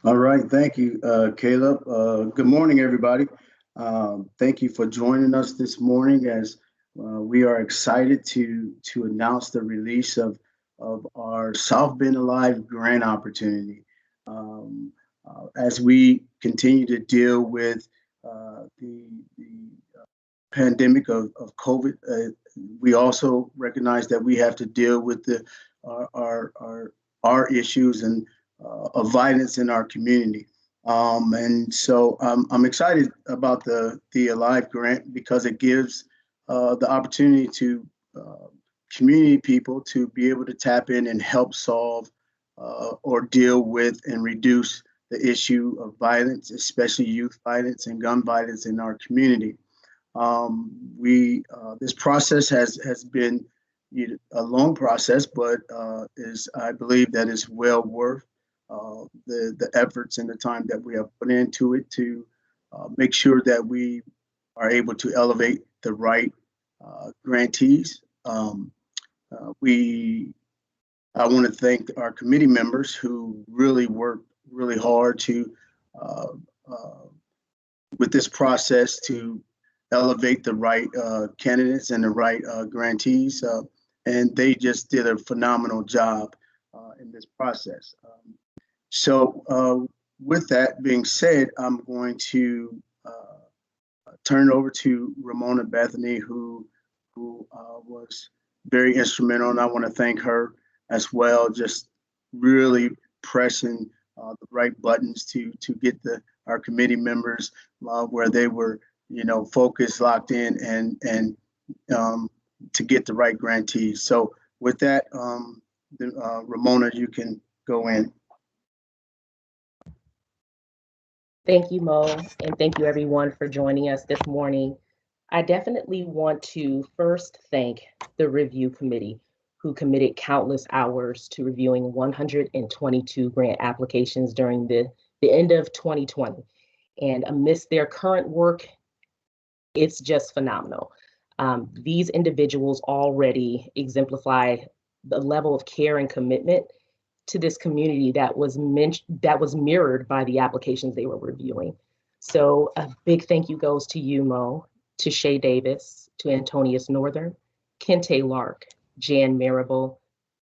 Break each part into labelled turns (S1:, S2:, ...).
S1: All right, thank you, Caleb. Good morning, everybody. Thank you for joining us this morning as we are excited to announce the release of our South Bend Alive grant opportunity. Um, as we continue to deal with the pandemic of COVID, we also recognize that we have to deal with our, our, our, our issues and of violence in our community. And so I'm excited about the Alive grant because it gives the opportunity to community people to be able to tap in and help solve or deal with and reduce the issue of violence, especially youth violence and gun violence in our community. We This process has been a long process, but is I believe that is well worth the efforts and the time that we have put into it to make sure that we are able to elevate the right grantees. We I want to thank our committee members who really worked really hard to uh, uh, with this process to elevate the right candidates and the right grantees. And they just did a phenomenal job in this process. With that being said, I'm going to turn it over to Ramona Bethany, who was very instrumental, and I want to thank her as well. Just really pressing the right buttons to get our committee members where they were, focused, locked in, and um, to get the right grantees. So with that, Ramona, you can go in.
S2: Thank you, Mo, and thank you everyone for joining us this morning. I definitely want to first thank the review committee who committed countless hours to reviewing 122 grant applications during the end of 2020. And amidst their current work, it's just phenomenal. These individuals already exemplify the level of care and commitment to this community that was mirrored by the applications they were reviewing. So a big thank you goes to you, Mo, to Shay Davis, to Antonius Northern, Kente Lark, Jan Marable,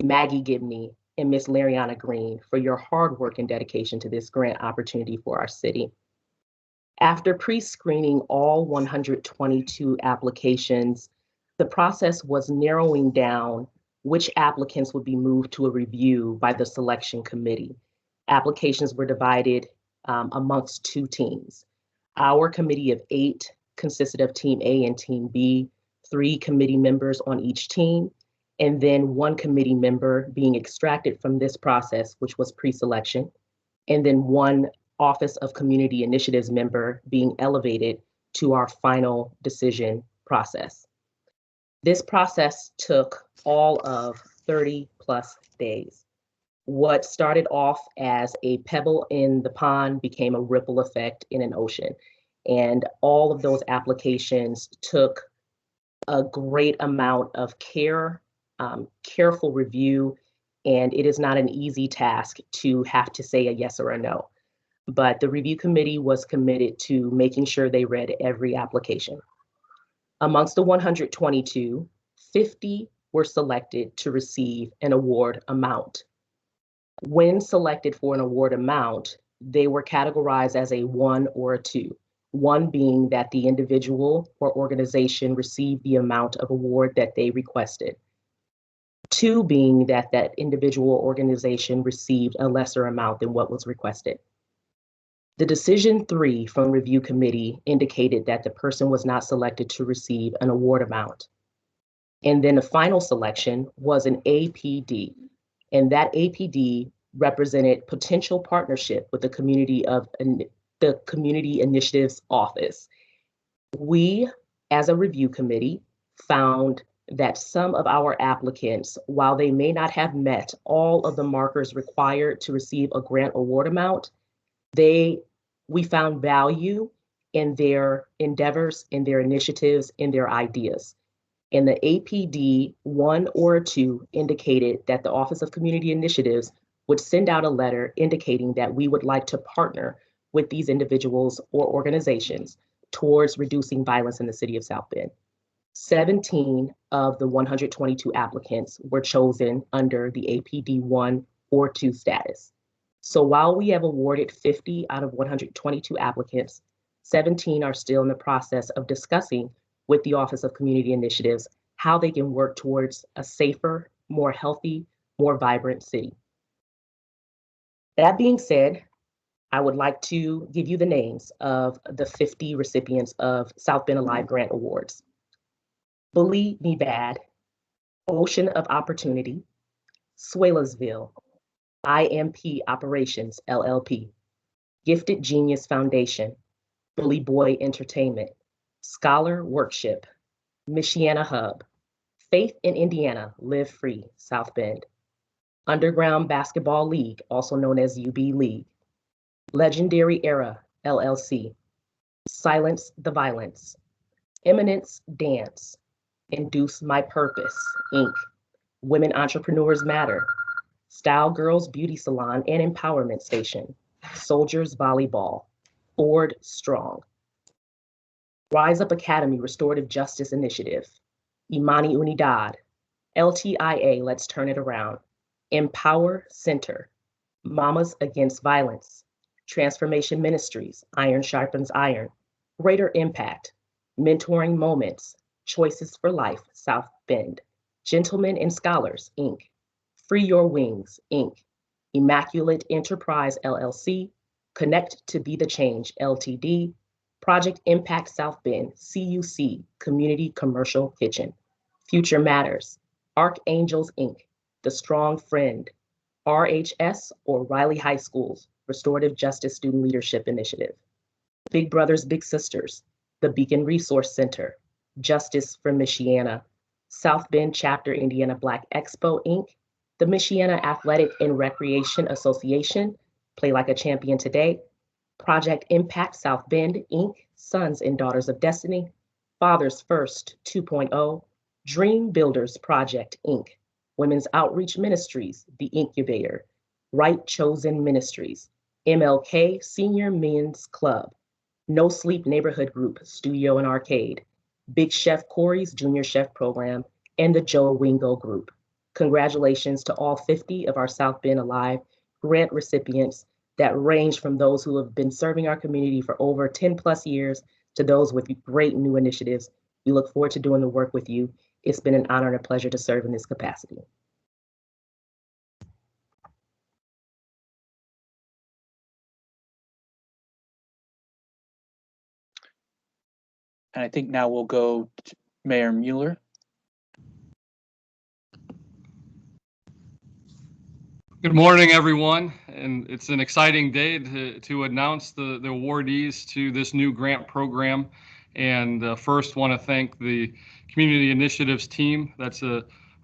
S2: Maggie Gibney, and Miss Lariana Green for your hard work and dedication to this grant opportunity for our city. After pre-screening all 122 applications, the process was narrowing down which applicants would be moved to a review by the selection committee. Applications were divided amongst two teams. Our committee of 8 consisted of Team A and Team B, 3 committee members on each team, and then 1 committee member being extracted from this process, which was pre-selection, and then 1 Office of Community Initiatives member being elevated to our final decision process. This process took all of 30 plus days. What started off as a pebble in the pond became a ripple effect in an ocean. And all of those applications took a great amount of care, careful review, and it is not an easy task to have to say a yes or a no. But the review committee was committed to making sure they read every application. Amongst the 122, 50 were selected to receive an award amount. When selected for an award amount, they were categorized as a 1 or a 2. 1 being that the individual or organization received the amount of award that they requested. 2 being that that individual or organization received a lesser amount than what was requested. The decision 3 from review committee indicated that the person was not selected to receive an award amount. And then the final selection was an APD, and that APD represented potential partnership with the Community Initiatives Office. We, as a review committee, found that some of our applicants, while they may not have met all of the markers required to receive a grant award amount, we found value in their endeavors, in their initiatives, in their ideas. And the APD 1 or 2 indicated that the Office of Community Initiatives would send out a letter indicating that we would like to partner with these individuals or organizations towards reducing violence in the city of South Bend. 17 of the 122 applicants were chosen under the APD 1 or 2 status. So while we have awarded 50 out of 122 applicants, 17 are still in the process of discussing with the Office of Community Initiatives how they can work towards a safer, more healthy, more vibrant city. That being said, I would like to give you the names of the 50 recipients of South Bend Alive Grant Awards. Bully Me Bad, Ocean of Opportunity, Swalesville, IMP Operations LLP, Gifted Genius Foundation, Bully Boy Entertainment, Scholar Workship, Michiana Hub, Faith in Indiana, Live Free, South Bend, Underground Basketball League, also known as UB League, Legendary Era, LLC, Silence the Violence, Eminence Dance, Induce My Purpose, Inc., Women Entrepreneurs Matter, Style Girls Beauty Salon and Empowerment Station, Soldiers Volleyball, Ford Strong, Rise Up Academy Restorative Justice Initiative, Imani Unidad, LTIA Let's Turn It Around, Empower Center, Mamas Against Violence, Transformation Ministries, Iron Sharpens Iron, Greater Impact, Mentoring Moments, Choices for Life, South Bend, Gentlemen and Scholars, Inc., Free Your Wings, Inc., Immaculate Enterprise, LLC, Connect to Be the Change, Ltd., Project Impact South Bend, CUC, Community Commercial Kitchen, Future Matters, Archangels, Inc., The Strong Friend, RHS or Riley High School's Restorative Justice Student Leadership Initiative, Big Brothers Big Sisters, the Beacon Resource Center, Justice for Michiana, South Bend Chapter Indiana Black Expo, Inc., the Michiana Athletic and Recreation Association, Play Like a Champion Today, Project Impact South Bend, Inc., Sons and Daughters of Destiny, Fathers First 2.0, Dream Builders Project, Inc., Women's Outreach Ministries, The Incubator, Right Chosen Ministries, MLK Senior Men's Club, No Sleep Neighborhood Group, Studio and Arcade, Big Chef Corey's Junior Chef Program, and the Joe Wingo Group. Congratulations to all 50 of our South Bend Alive grant recipients that range from those who have been serving our community for over 10 plus years to those with great new initiatives. We look forward to doing the work with you. It's been an honor and a pleasure to serve in this capacity.
S3: And I think now we'll go to Mayor Mueller.
S4: Good morning, everyone, and it's an exciting day to announce the awardees to this new grant program. And first want to thank the Community Initiatives team. That's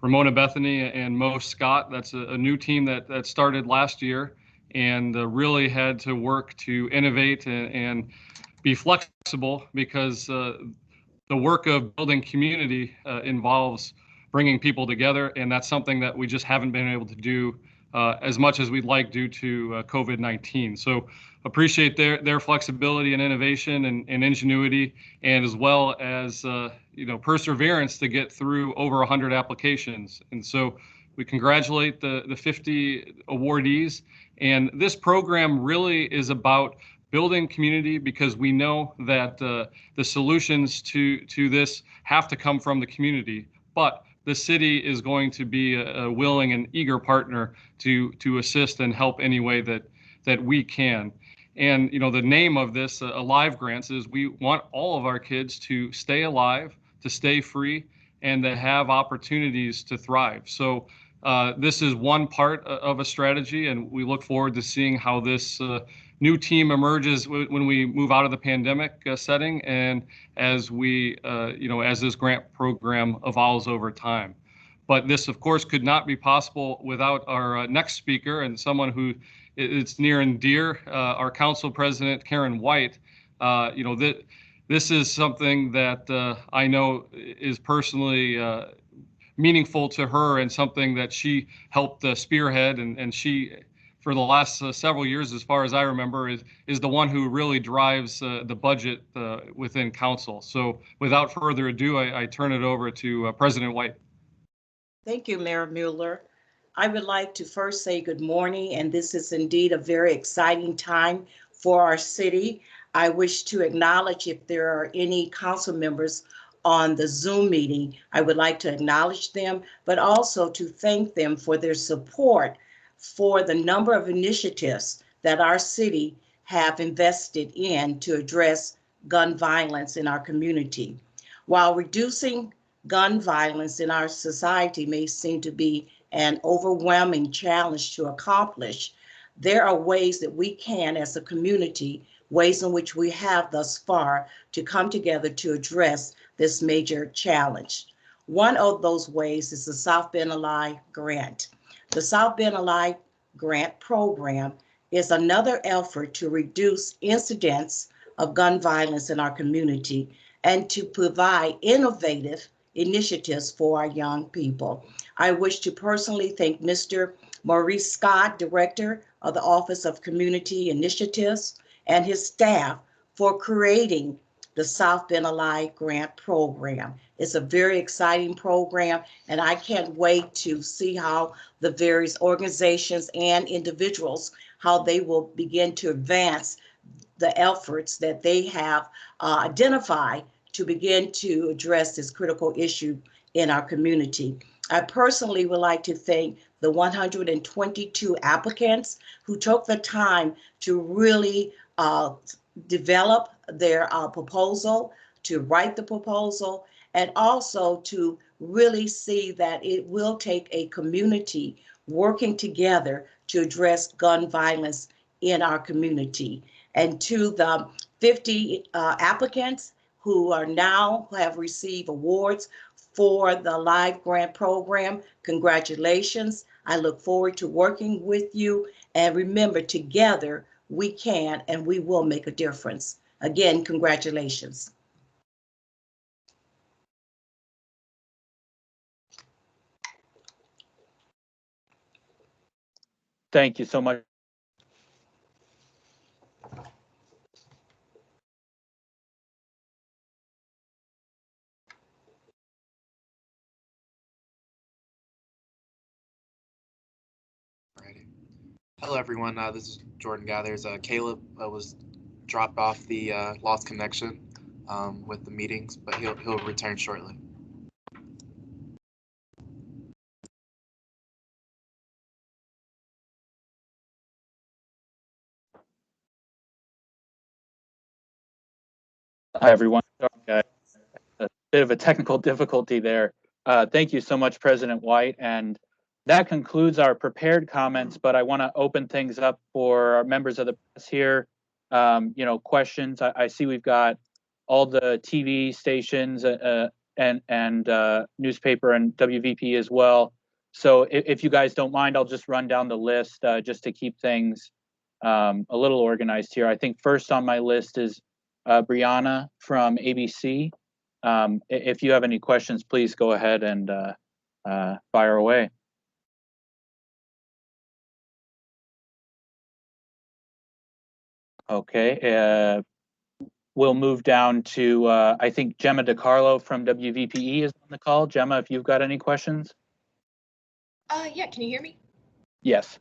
S4: Ramona Bethany and Mo Scott. That's a new team that started last year and really had to work to innovate and be flexible because the work of building community involves bringing people together, and that's something that we just haven't been able to do as much as we'd like due to COVID-19. So appreciate their flexibility and innovation and ingenuity, and as well as perseverance to get through over 100 applications. And so we congratulate the 50 awardees. And this program really is about building community because we know that the solutions to this have to come from the community. But the city is going to be a willing and eager partner to assist and help any way that we can. And the name of this Alive Grants is we want all of our kids to stay alive, to stay free, and to have opportunities to thrive. So this is one part of a strategy, and we look forward to seeing how this new team emerges when we move out of the pandemic setting and as we, as this grant program evolves over time. But this, of course, could not be possible without our next speaker and someone who it's near and dear, our council president, Karen White. This is something that I know is personally meaningful to her and something that she helped spearhead, and she for the last several years, as far as I remember, is the one who really drives the budget within council. So without further ado, I turn it over to President White.
S5: Thank you, Mayor Mueller. I would like to first say good morning, and this is indeed a very exciting time for our city. I wish to acknowledge if there are any council members on the Zoom meeting, I would like to acknowledge them, but also to thank them for their support for the number of initiatives that our city have invested in to address gun violence in our community. While reducing gun violence in our society may seem to be an overwhelming challenge to accomplish, there are ways that we can, as a community, ways in which we have thus far to come together to address this major challenge. One of those ways is the South Bend Ally Grant. The South Bend Ally Grant program is another effort to reduce incidents of gun violence in our community and to provide innovative initiatives for our young people. I wish to personally thank Mr. Maurice Scott, Director of the Office of Community Initiatives, and his staff for creating the South Bend Ally Grant Program. It's a very exciting program, and I can't wait to see how the various organizations and individuals, how they will begin to advance the efforts that they have identified to begin to address this critical issue in our community. I personally would like to thank the 122 applicants who took the time to really develop their proposal, to write the proposal, and also to really see that it will take a community working together to address gun violence in our community. And to the 50 applicants who are now have received awards for the Live Grant Program, congratulations. I look forward to working with you. And remember, together we can and we will make a difference. Again, congratulations.
S3: Thank you so much.
S6: Alrighty. Hello, everyone. This is Jordan Gathers. Caleb was dropped off the lost connection with the meetings, but he'll return shortly.
S3: Hi, everyone. Sorry, a bit of a technical difficulty there. Thank you so much, President White. And that concludes our prepared comments, but I want to open things up for our members of the press here. Questions. I see we've got all the TV stations and newspaper and WVP as well. So if you guys don't mind, I'll just run down the list just to keep things a little organized here. I think first on my list is Brianna from ABC. If you have any questions, please go ahead and fire away. Okay, we'll move down to, I think Gemma DiCarlo from WVPE is on the call. Gemma, if you've got any questions.
S7: Yeah, can you hear me?
S3: Yes.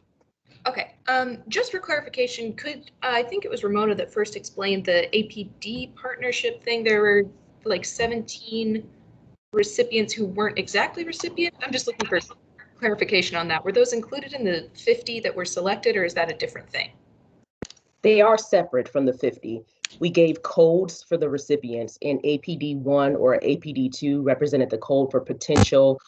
S7: Okay, just for clarification, I think it was Ramona that first explained the APD partnership thing. There were like 17 recipients who weren't exactly recipients. I'm just looking for clarification on that. Were those included in the 50 that were selected, or is that a different thing?
S2: They are separate from the 50. We gave codes for the recipients, and APD1 or APD2 represented the code for potential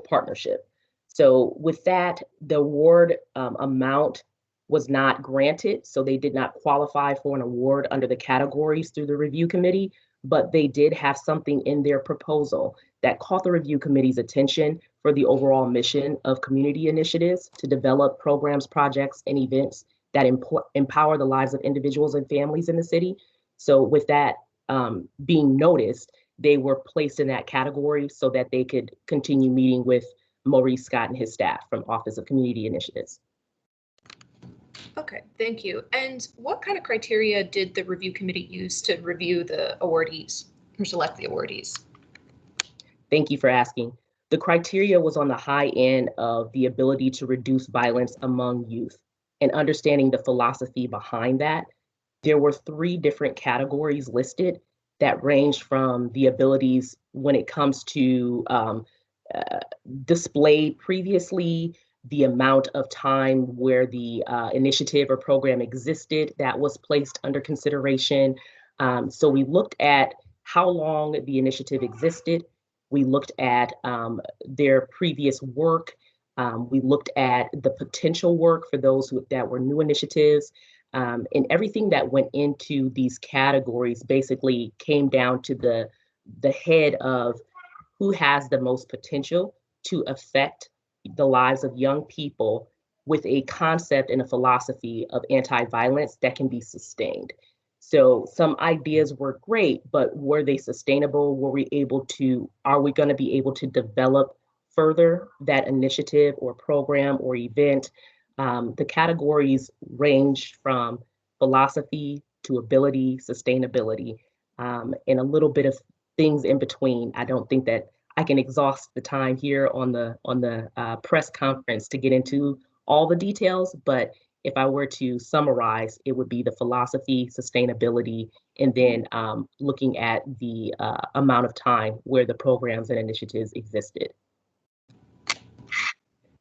S2: partnership. So with that, the award amount was not granted, so they did not qualify for an award under the categories through the review committee, but they did have something in their proposal that caught the review committee's attention for the overall mission of community initiatives to develop programs, projects, and events that empower the lives of individuals and families in the city. So with that being noticed, they were placed in that category so that they could continue meeting with Maurice Scott and his staff from Office of Community Initiatives.
S7: Okay, thank you. And what kind of criteria did the review committee use to review the awardees or select the awardees?
S2: Thank you for asking. The criteria was on the high end of the ability to reduce violence among youth and understanding the philosophy behind that. There were 3 different categories listed that ranged from the abilities when it comes to displayed previously, the amount of time where the initiative or program existed that was placed under consideration. So we looked at how long the initiative existed. We looked at their previous work. We looked at the potential work for those that were new initiatives. And everything that went into these categories basically came down to the head of who has the most potential to affect the lives of young people with a concept and a philosophy of anti-violence that can be sustained. So some ideas were great, but were they sustainable? Are we going to be able to develop further that initiative or program or event? The categories range from philosophy to ability, sustainability, and a little bit of things in between. I don't think that I can exhaust the time here on the press conference to get into all the details, but if I were to summarize, it would be the philosophy, sustainability, and then looking at the amount of time where the programs and initiatives existed.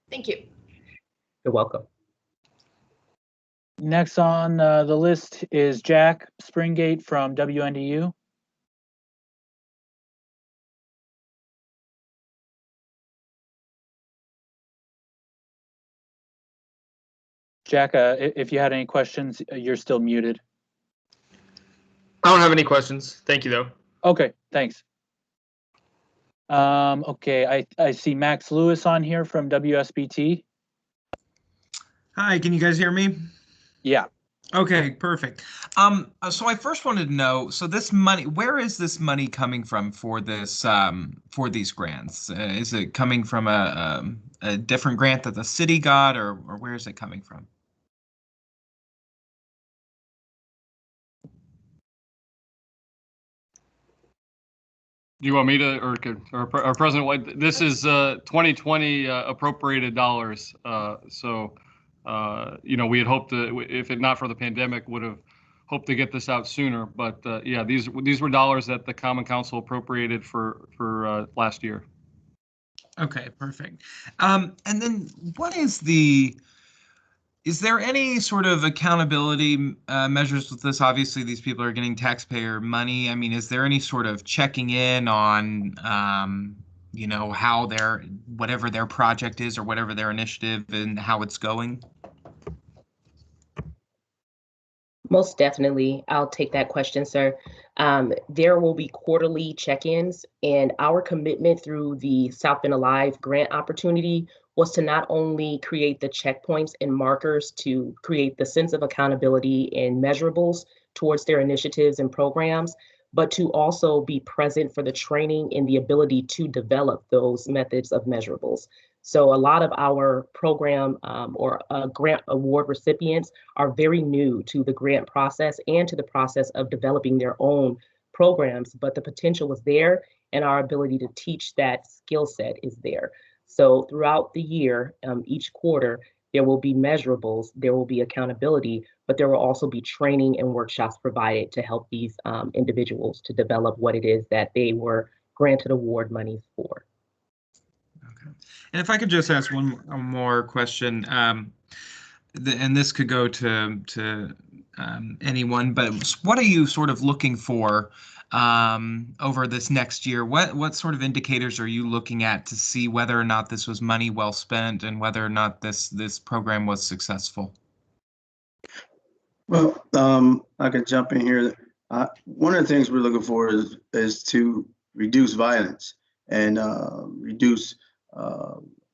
S7: Thank you.
S2: You're welcome.
S3: Next on the list is Jack Springate from WNDU. Jack, if you had any questions, you're still muted.
S8: I don't have any questions. Thank you, though.
S3: Okay, thanks. Okay, I see Max Lewis on here from WSBT.
S9: Hi, can you guys hear me?
S3: Yeah.
S9: Okay, perfect. So I first wanted to know, so this money, where is this money coming from for this, for these grants? Is it coming from a different grant that the city got, or where is it coming from?
S4: Do you want me to, or President White? This is 2020 appropriated dollars. You know, we had hoped to, if it not for the pandemic, would have hoped to get this out sooner. But yeah, these were dollars that the Common Council appropriated for last year.
S9: Okay, perfect. And then what is there any sort of accountability measures with this? Obviously, these people are getting taxpayer money. I mean, is there any sort of checking in on, you know, how whatever their project is or whatever their initiative and how it's going?
S2: Most definitely. I'll take that question, sir. There will be quarterly check-ins, and our commitment through the South Bend Alive grant opportunity was to not only create the checkpoints and markers to create the sense of accountability and measurables towards their initiatives and programs, but to also be present for the training and the ability to develop those methods of measurables. So a lot of our program or grant award recipients are very new to the grant process and to the process of developing their own programs, but the potential is there and our ability to teach that skill set is there. So throughout the year, each quarter, there will be measurables, there will be accountability, but there will also be training and workshops provided to help these individuals to develop what it is that they were granted award monies for.
S9: Okay. And if I could just ask one more question, and this could go to anyone, but what are you sort of looking for over this next year? What sort of indicators are you looking at to see whether or not this was money well spent and whether or not this program was successful?
S1: Well, I can jump in here. One of the things we're looking for is to reduce violence and reduce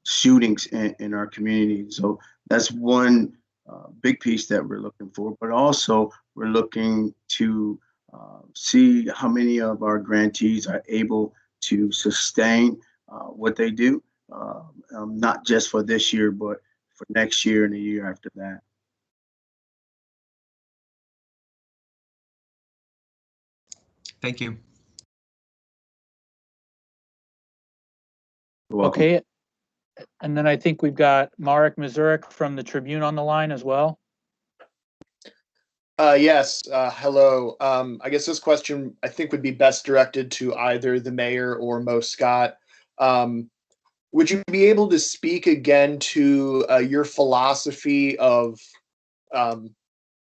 S1: shootings in our community. So that's one big piece that we're looking for. But also, we're looking to see how many of our grantees are able to sustain what they do. not just for this year, but for next year and the year after that.
S9: Thank you.
S1: You're welcome.
S3: Okay. And then I think we've got Marek Mazurik from the Tribune on the line as well.
S10: Yes, hello. I guess this question I think would be best directed to either the mayor or Mo Scott. Would you be able to speak again to your philosophy of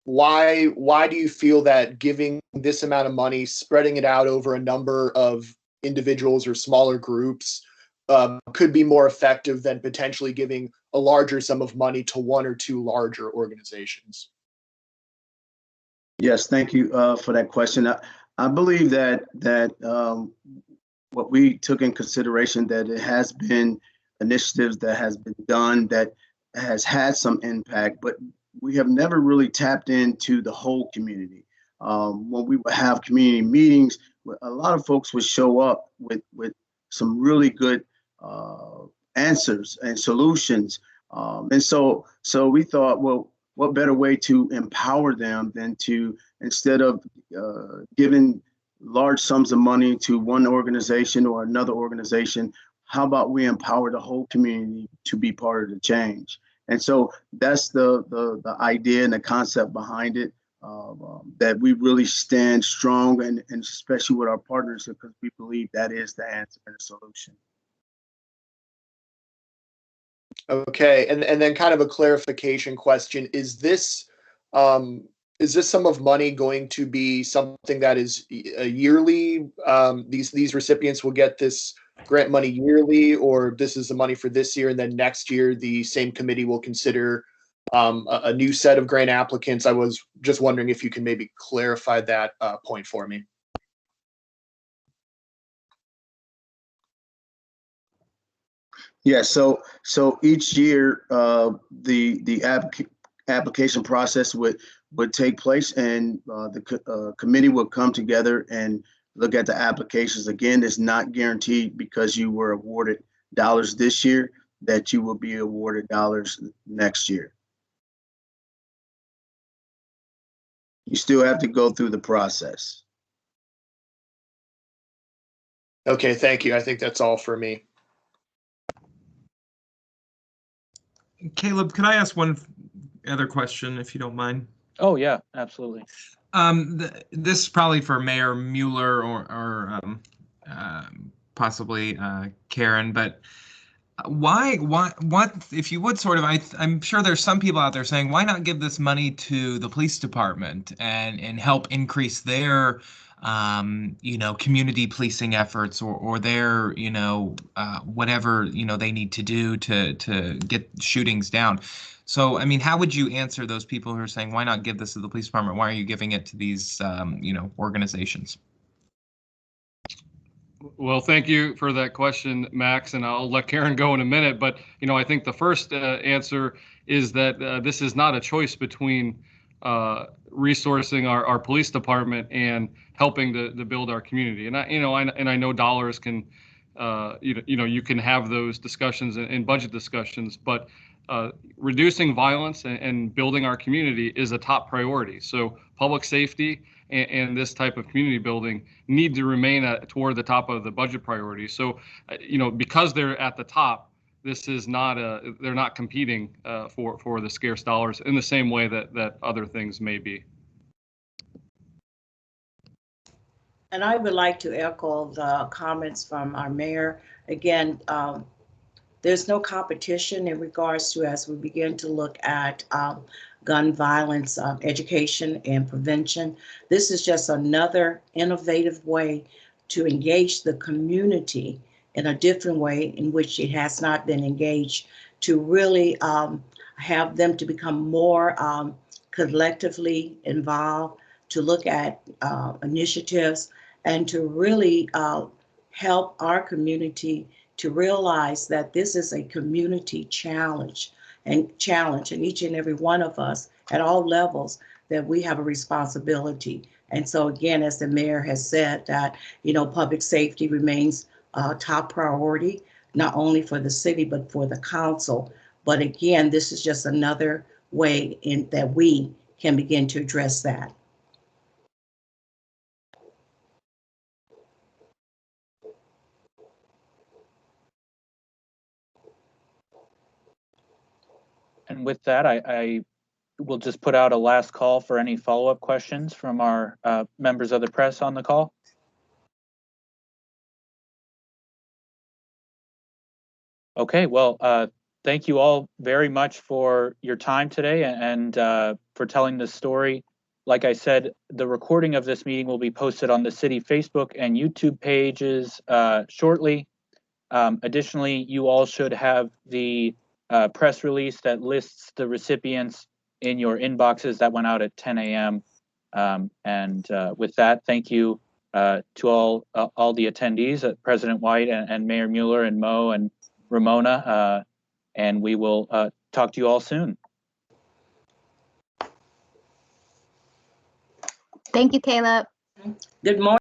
S10: why do you feel that giving this amount of money, spreading it out over a number of individuals or smaller groups could be more effective than potentially giving a larger sum of money to one or two larger organizations?
S1: Yes, thank you for that question. I believe that what we took in consideration, that it has been initiatives that has been done that has had some impact, but we have never really tapped into the whole community. When we would have community meetings, a lot of folks would show up with some really good answers and solutions. And so we thought, well, what better way to empower them than to, instead of giving large sums of money to one organization or another organization, how about we empower the whole community to be part of the change? And so that's the idea and the concept behind it, that we really stand strong, and especially with our partners, because we believe that is the answer and the solution.
S10: Okay, and then kind of a clarification question: is this sum of money going to be something that is a yearly? These recipients will get this grant money yearly, or this is the money for this year, and then next year the same committee will consider a new set of grant applicants? I was just wondering if you can maybe clarify that point for me.
S1: Yeah, so each year the application process would take place, and the committee would come together and look at the applications. Again, it's not guaranteed because you were awarded dollars this year that you will be awarded dollars next year. You still have to go through the process.
S10: Okay, thank you. I think that's all for me.
S9: Caleb, could I ask one other question, if you don't mind?
S3: Oh yeah, absolutely.
S9: This is probably for Mayor Mueller or possibly Karen, but why, what, if you would sort of, I'm sure there's some people out there saying, why not give this money to the police department and help increase their community policing efforts, or their, whatever, they need to do to get shootings down. So, I mean, how would you answer those people who are saying, why not give this to the police department? Why are you giving it to these, organizations?
S4: Well, thank you for that question, Max, and I'll let Karen go in a minute. But, I think the first answer is that this is not a choice between resourcing our police department and helping to build our community. And I know dollars can, you can have those discussions and budget discussions, but reducing violence and building our community is a top priority. So public safety and this type of community building need to remain toward the top of the budget priority. So, because they're at the top, this is not they're not competing for the scarce dollars in the same way that other things may be.
S5: And I would like to echo the comments from our mayor. Again, there's no competition in regards to, as we begin to look at gun violence education and prevention. This is just another innovative way to engage the community in a different way in which it has not been engaged, to really have them to become more collectively involved, to look at initiatives, and to really help our community to realize that this is a community challenge, and each and every one of us at all levels, that we have a responsibility. And so again, as the mayor has said, that public safety remains top priority. not only for the city, but for the council. But again, this is just another way in that we can begin to address that.
S3: And with that, I will just put out a last call for any follow-up questions from our members of the press on the call. Okay, well, thank you all very much for your time today and for telling this story. Like I said, the recording of this meeting will be posted on the city Facebook and YouTube pages shortly. Additionally, you all should have the press release that lists the recipients in your inboxes that went out at 10 a.m. With that, thank you to all the attendees, President White and Mayor Mueller and Mo and Ramona, and we will talk to you all soon.
S11: Thank you, Caleb.
S5: Good morning.